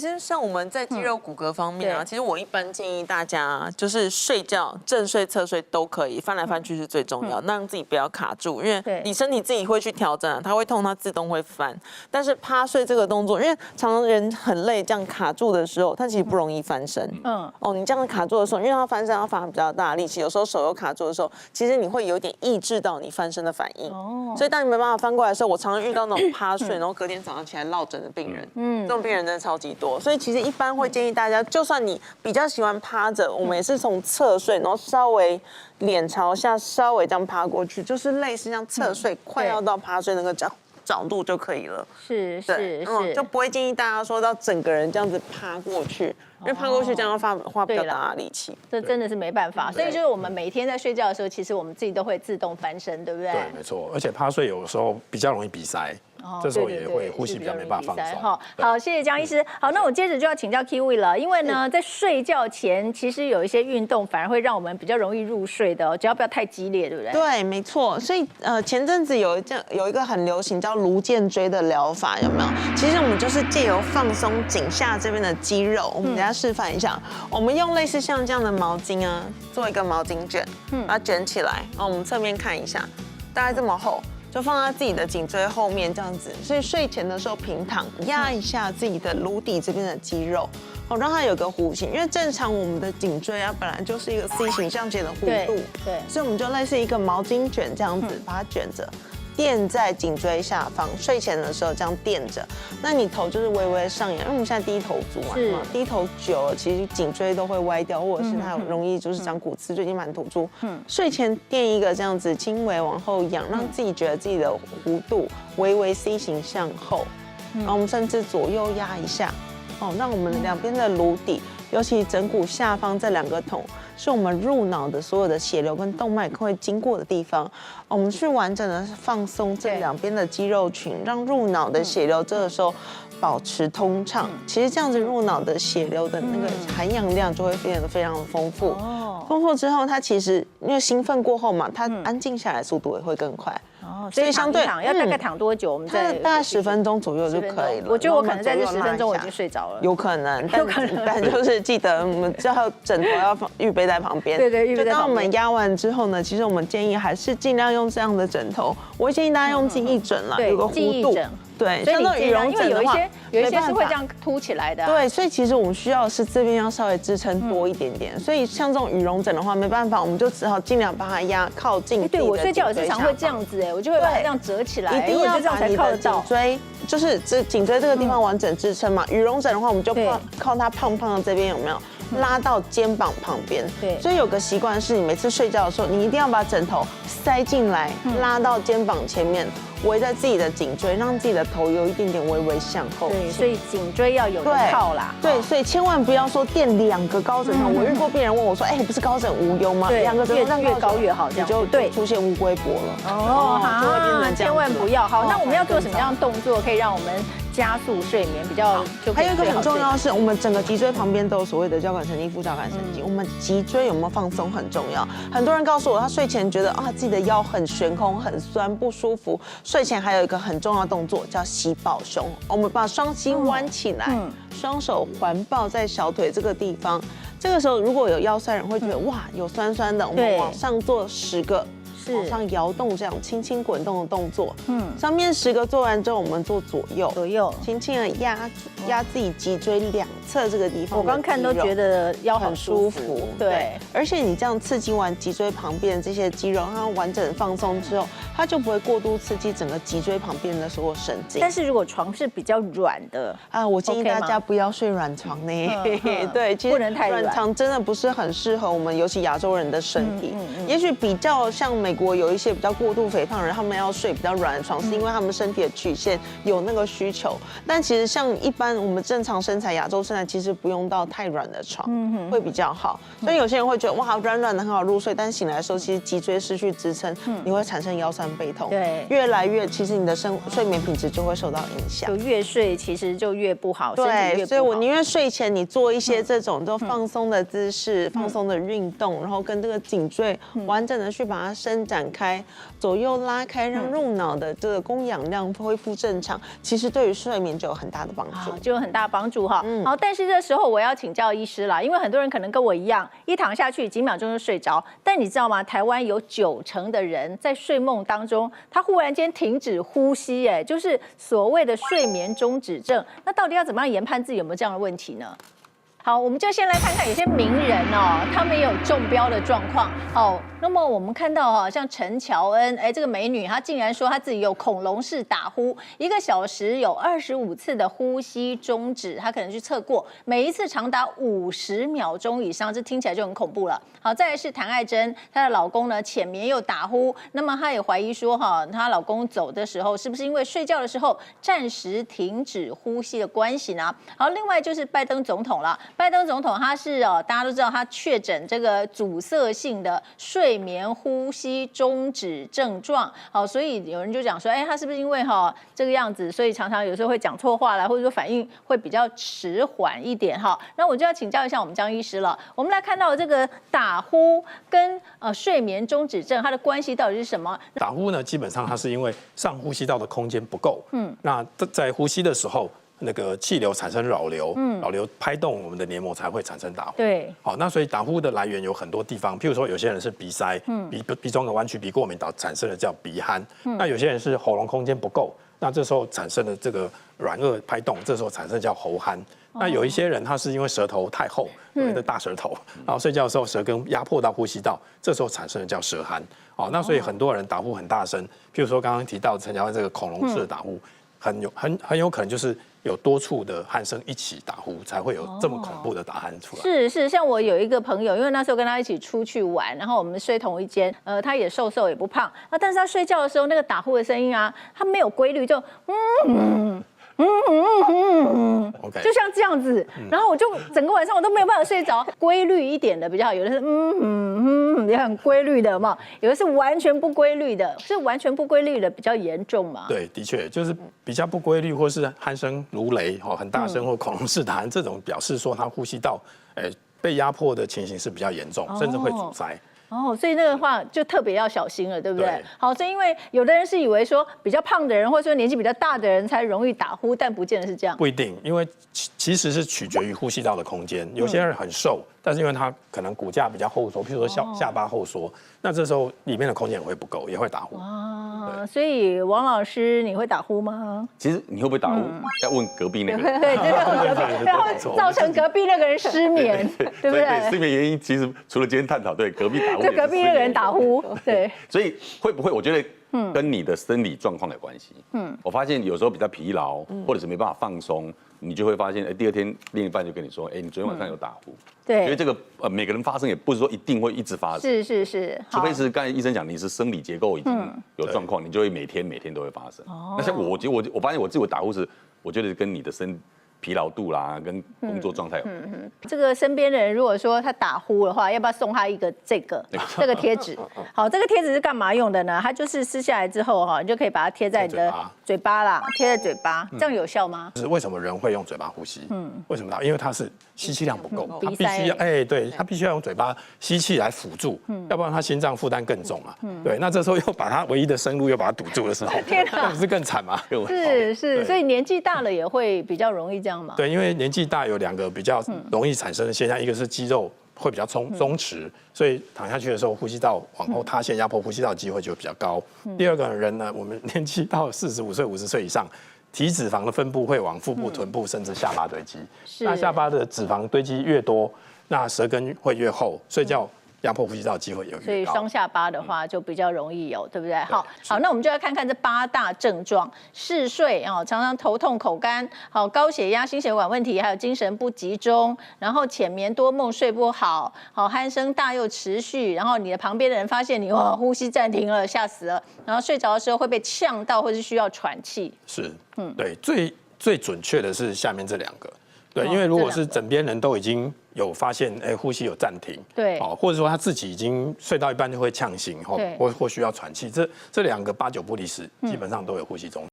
实像我们在肌肉骨骼方面啊，其实我一般建议大家就是睡觉正睡、侧睡都可以，翻来翻去是最重要，那让自己不要卡住，因为你身体自己会去调整，它会痛，它自动会翻。但是趴睡这个动作，因为常常人很累，这样卡住的时候，它其实不容易翻身。你这样卡住的时候，因为它翻身要花比较大的力气，有时候手又卡住的时候，其实你会有点抑制到你翻身的反应。所以当你没办法翻过来的时候，我常常遇到那种趴睡，然后隔天早上起来落枕的病人。这种病人真的超级多，所以其实一般会建议大家，就算你比较喜欢趴着，我们也是从侧睡，然后稍微脸朝下，稍微这样趴过去，就是类似像侧睡，快要到趴睡那个角度就可以了。是，就不会建议大家说到整个人这样子趴过去。因为趴过去这样要花比较大的力气，这真的是没办法。所以就是我们每天在睡觉的时候，其实我们自己都会自动翻身，对不对？对，没错。而且趴睡有时候比较容易鼻塞，这时候也会呼吸比较没办法放松。好，谢谢江医师。好，那我接着就要请教 Kiwi 了，因为呢，在睡觉前其实有一些运动反而会让我们比较容易入睡的，只要不要太激烈，对不对？对，没错。所以前阵子有一个很流行叫颅剑椎的疗法，有没有？其实我们就是借由放松颈下这边的肌肉，我们等一下示范一下。我们用类似像这样的毛巾啊，做一个毛巾卷，把它卷起来，然后我们侧面看一下，大概这么厚，就放在自己的颈椎后面这样子。所以睡前的时候平躺，压一下自己的颅底这边的肌肉，让它有个弧形。因为正常我们的颈椎啊，本来就是一个 C 型这样子的弧度，对，所以我们就类似一个毛巾卷这样子，把它卷着。垫在颈椎下方，睡前的时候这样垫着，那你头就是微微上扬，因为我们现在低头族嘛，低头久了，其实颈椎都会歪掉，或者是它容易就是长骨刺，最近蛮突出。睡前垫一个这样子，轻微往后仰，让自己觉得自己的弧度微微 C 型向后，然后我们甚至左右压一下，让我们两边的颅底，尤其枕骨下方这两个筒。是我们入脑的所有的血流跟动脉会经过的地方，我们去完整的放松这两边的肌肉群，让入脑的血流这个时候保持通畅。其实这样子入脑的血流的那个含氧量就会变得非常的丰富。丰富之后，它其实因为兴奋过后嘛，它安静下来速度也会更快。所以相对要大概躺多久？我们大概10分钟左右就可以了。我觉得我可能在这10分钟我已经睡着了。有可能，但就是记得我们叫枕头要预备在旁边。对，预备在旁边。当我们压完之后呢，其实我们建议还是尽量用这样的枕头。我会建议大家用记忆枕啦，有个弧度。对，像那种羽绒枕的话，有一些是会这样凸起来的。对，所以其实我们需要的是这边要稍微支撑多一点点。所以像这种羽绒枕的话，没办法，我们就只好尽量把它压靠近。对，我睡觉也是常会这样子，我就会把它这样折起来，一定要把你的颈椎，就是颈椎这个地方完整支撑嘛。羽绒枕的话，我们就靠它胖胖的这边有没有？拉到肩膀旁边，对，所以有个习惯是你每次睡觉的时候，你一定要把枕头塞进来，拉到肩膀前面，围在自己的颈椎，让自己的头有一点点微微向后。对，所以颈椎要有靠啦。对，所以千万不要说垫2个高枕头。我遇过病人问我说：“不是高枕无忧吗？2个枕头越高越好，这样就出现乌龟脖了。”就会变成这样。千万不要。好，那我们要做什么样的动作可以让我们加速睡眠比较？还有一个很重要的是，我们整个脊椎旁边都有所谓的交感神经、副交感神经。我们脊椎有没有放松很重要。很多人告诉我，他睡前觉得自己的腰很悬空、很酸、不舒服。睡前还有一个很重要的动作叫膝抱胸。我们把双膝弯起来，双手环抱在小腿这个地方。这个时候如果有腰酸人会觉得有酸酸的，我们往上做10个。往上摇动，这样轻轻滚动的动作。上面10个做完之后，我们做左右，轻轻的压自己脊椎2侧这个地方。我刚看都觉得腰很舒服。对，而且你这样刺激完脊椎旁边的这些肌肉，让它完整放松之后，它就不会过度刺激整个脊椎旁边的所有神经。但是如果床是比较软的我建议大家不要睡软床呢。对，其实软床真的不是很适合我们，尤其亚洲人的身体。也许比较像美国有一些比较过度肥胖的人，他们要睡比较软的床，是因为他们身体的曲线有那个需求。但其实像一般我们正常身材、亚洲身材，其实不用到太软的床，会比较好。所以有些人会觉得软软的很好入睡，但醒来的时候其实脊椎失去支撑，你会产生腰酸背痛。对，越来越其实你的睡眠品质就会受到影响。就越睡其实就越不好，身体越不好。所以我宁愿睡前你做一些这种就放松的姿势、放松的运动，然后跟这个颈椎完整的去把它伸伸展开，左右拉开，让入脑的这个供氧量恢复正常，其实对于睡眠就有很大的帮助，就有很大帮助哈。好，但是这时候我要请教医师啦，因为很多人可能跟我一样，一躺下去几秒钟就睡着，但你知道吗？台湾有90%的人在睡梦当中，他忽然间停止呼吸，就是所谓的睡眠中止症。那到底要怎么样研判自己有没有这样的问题呢？好，我们就先来看看有些名人哦，他们也有中标的状况。好，那么我们看到像陈乔恩，这个美女她竟然说她自己有恐龙式打呼，1个小时有25次的呼吸中止，她可能去测过，每一次长达50秒钟以上，这听起来就很恐怖了。好，再来是谭爱珍，她的老公呢浅眠又打呼，那么她也怀疑说她老公走的时候是不是因为睡觉的时候暂时停止呼吸的关系呢？好，另外就是拜登总统了。拜登总统他是大家都知道他确诊这个阻塞性的睡眠呼吸中止症状，好，所以有人就讲说，他是不是因为这个样子，所以常常有时候会讲错话啦，或者说反应会比较迟缓一点哈。那我就要请教一下我们江医师了，我们来看到这个打呼跟睡眠中止症它的关系到底是什么？打呼呢，基本上它是因为上呼吸道的空间不够，那在呼吸的时候，那个气流产生扰流，扰流拍动我们的黏膜才会产生打呼。对，好，那所以打呼的来源有很多地方，譬如说有些人是鼻塞，鼻中隔弯曲、鼻过敏产生的叫鼻鼾，那有些人是喉咙空间不够，那这时候产生的这个软腭拍动，这时候产生叫喉鼾。那有一些人他是因为舌头太厚，所谓的大舌头，然后睡觉的时候舌根压迫到呼吸道，这时候产生的叫舌鼾。好，那所以很多人打呼很大声，譬如说刚刚提到陈乔恩这个恐龙式的打呼，很有可能就是有多处的鼾声一起打呼，才会有这么恐怖的打鼾出来。是，像我有一个朋友，因为那时候跟他一起出去玩，然后我们睡同一间，他也瘦也不胖，但是他睡觉的时候那个打呼的声音啊，他没有规律，就就像这样子，然后我就整个晚上我都没有办法睡着。规律一点的比较好，有的是也很规律的嘛，有的是完全不规律的，是完全不规律的比较严重嘛？对，的确就是比较不规律，或是鼾声如雷很大声，或恐龙式打鼾这种，表示说他呼吸道被压迫的情形是比较严重，甚至会阻塞。所以那个话就特别要小心了，对不对？对。好，所以因为有的人是以为说比较胖的人，或者说年纪比较大的人才容易打呼，但不见得是这样。不一定，因为其实是取决于呼吸道的空间。有些人很瘦，但是因为他可能骨架比较后缩，譬如说下巴后缩，那这时候里面的空间也会不够，也会打呼。所以王老师，你会打呼吗？其实你会不会打呼，要问隔壁那个人。对，然后造成隔壁那个人失眠，对不对？失眠原因其实除了今天探讨，对隔壁打呼，就隔壁那个人打呼，对。所以会不会？我觉得跟你的生理状况有关系。我发现有时候比较疲劳，或者是没办法放松，你就会发现，第二天另一半就跟你说，你昨天晚上有打呼。对，因为这个每个人发生也不是说一定会一直发生，是，除非是刚才医生讲你是生理结构已经有状况，你就会每天都会发生。那像我发现我自己打呼是，我觉得跟你的疲劳度啦，跟工作状态有关。这个身边的人如果说他打呼的话，要不要送他一个这个贴纸？好，这个贴纸是干嘛用的呢？它就是撕下来之后你就可以把它贴在你的嘴巴啦，贴在嘴巴，这样有效吗？是为什么人会用嘴巴呼吸？为什么呢？因为它是吸气量不够，他必须要对，他必须要用嘴巴吸气来辅助，要不然他心脏负担更重嘛。对，那这时候又把他唯一的生路又把它堵住的时候，那不是更惨吗？是，所以年纪大了也会比较容易这样嘛。对，因为年纪大有2个比较容易产生的现象，一个是肌肉会比较松弛，所以躺下去的时候呼吸道往后塌陷，压迫呼吸道的机会就比较高。第二个人呢，我们年纪到45岁、50岁以上，体脂肪的分布会往腹部、臀部甚至下巴堆积。那下巴的脂肪堆积越多，那舌根会越厚，睡觉压迫呼吸道的机会也越高。所以双下巴的话就比较容易有，对不对？好，那我们就来看看这8大症状：嗜睡常常头痛、口干，高血压、心血管问题，还有精神不集中，然后浅眠多梦、睡不好，鼾声大又持续，然后你的旁边的人发现你呼吸暂停了，吓死了，然后睡着的时候会被呛到，或是需要喘气。是，对，最准确的是下面这2个。对，因为如果是枕边人都已经有发现，呼吸有暂停，对，或者说他自己已经睡到一半就会呛醒，或需要喘气，这2个8、9不离10，基本上都有呼吸中